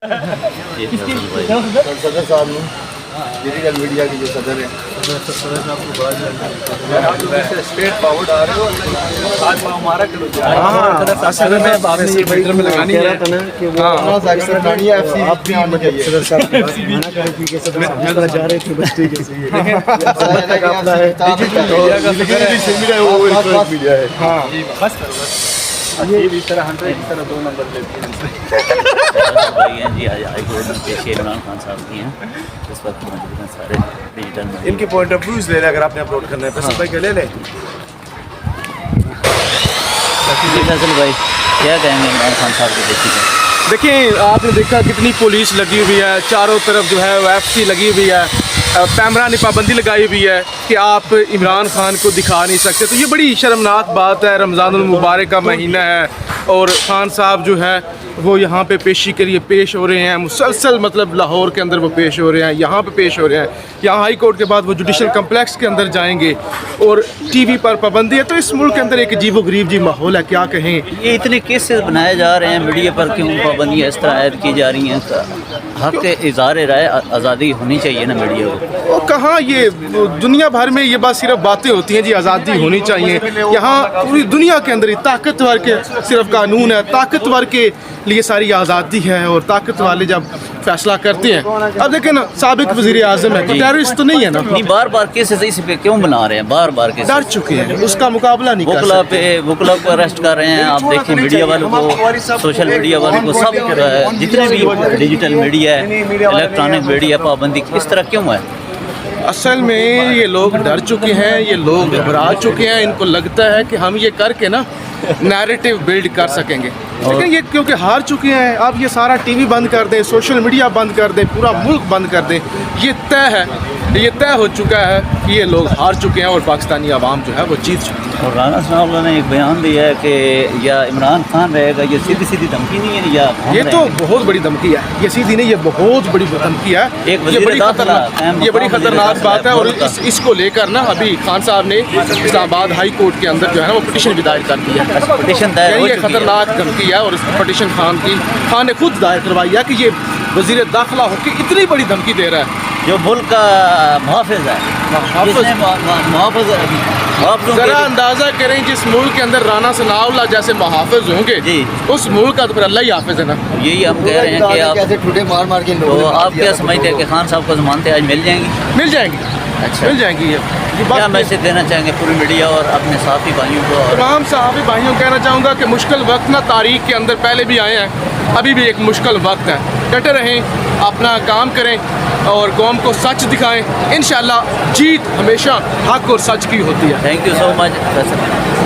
सदर साहब digital media के जो सदर है स्ट्रेट फॉरवर्ड आ रहे हो आज हमारा असल में आपने ये मीटर में लगानी है कि वो लगानी है एफसी आप भी आना चाहिए सदर साहब मना करें कि सदर साहब जा रहे थे बस ठीक है सही है अपना है डिजिटल मीडिया का सदर है वो इलेक्ट्रॉनिक मीडिया है हां बस ये इस तरह 100 इस तरह 2 नंबर लेते हैं भाई हैं जी आज हाई कोर्ट में पेश इमरान खान साहब की हैं इस वक्त मौजूद हैं सारे डिजिटल में इनके पॉइंट ऑफ व्यूज ले लें अगर आपने अपलोड करना है फैसल भाई के ले लें फैसल भाई क्या कहेंगे इमरान खान साहब की देखी है। देखिए आपने देखा कितनी पुलिस लगी हुई है चारों तरफ जो है वो एफसी लगी हुई है कैमरा ने पाबंदी लगाई हुई है कि आप इमरान खान को दिखा नहीं सकते। तो ये बड़ी शर्मनाक बात है। रमज़ानुल मुबारक का महीना है और खान साहब जो है वो यहाँ पे पेशी के लिए पेश हो रहे हैं मुसलसल मतलब लाहौर के अंदर वो पेश हो रहे हैं यहाँ पे पेश हो रहे हैं। यहाँ हाई कोर्ट के बाद वो जुडिशल कम्प्लेक्स के अंदर जाएंगे और टीवी पर पाबंदी है। तो इस मुल्क के अंदर एक अजीब गरीब जी माहौल है क्या कहें। ये इतने केसेस बनाए जा रहे हैं मीडिया पर क्यों पाबंदियाँ इस तरह ऐड की जा रही हैं। हक इज़हार राय आज़ादी होनी चाहिए ना मीडिया को। और कहाँ ये दुनिया भर में ये बात सिर्फ बातें होती हैं जी आज़ादी होनी चाहिए। यहाँ पूरी दुनिया के अंदर ताकतवर के सिर्फ कानून है ताकतवर के लिए सारी आज़ादी है और ताकत वाले जब फैसला करते हैं। अब देखें ना साबिक वज़ीर आज़म है तो टेररिस्ट तो नहीं है ना। नहीं बार बार केसेस इस पे क्यों बना रहे हैं बार बार केसेस डर चुके हैं उसका मुकाबला नहीं कर सकते। वकला को अरेस्ट कर रहे हैं आप देखिए मीडिया वालों को सोशल मीडिया वालों को सब जितने भी डिजिटल मीडिया है इलेक्ट्रॉनिक मीडिया पाबंदी इस तरह क्यों है। असल में ये लोग डर चुके हैं ये लोग घबरा चुके हैं। इनको लगता है कि हम ये करके ना नैरेटिव बिल्ड कर सकेंगे लेकिन ये क्योंकि हार चुके हैं। अब ये सारा टीवी बंद कर दें सोशल मीडिया बंद कर दें पूरा मुल्क बंद कर दें ये तय हो चुका है कि ये लोग हार चुके हैं और पाकिस्तानी आवाम जो है वो जीत चुकी है। और राना सनाउल्लाह ने एक बयान दिया है कि या इमरान खान रहेगा ये सीधी सीधी धमकी नहीं है या ये तो बहुत बड़ी धमकी है। ये सीधी नहीं ये बहुत बड़ी धमकी है। ये बड़ी खतरनाक बात है और इसको लेकर ना अभी खान साहब ने इस्लामाबाद हाई कोर्ट के अंदर जो है वो पिटीशन भी दायर कर दी है। पिटीशन दायर ये खतरनाक धमकी है और इस पिटीशन खान ने खुद दायर करवाई है कि ये वज़ीर दाखिला होकर इतनी बड़ी धमकी दे रहा है जो मुल्क का मुहाफ़िज़ है। जरा अंदाज़ा करें जिस मुल्क के अंदर राना सनाउल्लाह जैसे मुहाफ़िज़ होंगे उस मुल्क का तो फिर अल्लाह ही हाफ़िज़ है ना। यही हम कह रहे हैं कि आप ठुटे मार के तो आप क्या समझते हैं कि खान साहब को ज़मानतें आज मिल जाएंगी। अच्छा मिल जाएंगी ये क्या मैसेज देना चाहेंगे पूरी मीडिया और अपने साथी भाइयों को। तमाम साहबी भाइयों को कहना चाहूँगा कि मुश्किल वक्त ना तारीख़ के अंदर पहले भी आए हैं अभी भी एक मुश्किल वक्त है। डटे रहें अपना काम करें और कौम को सच दिखाएं। इंशाअल्लाह जीत हमेशा हक और सच की होती है। Thank you so much.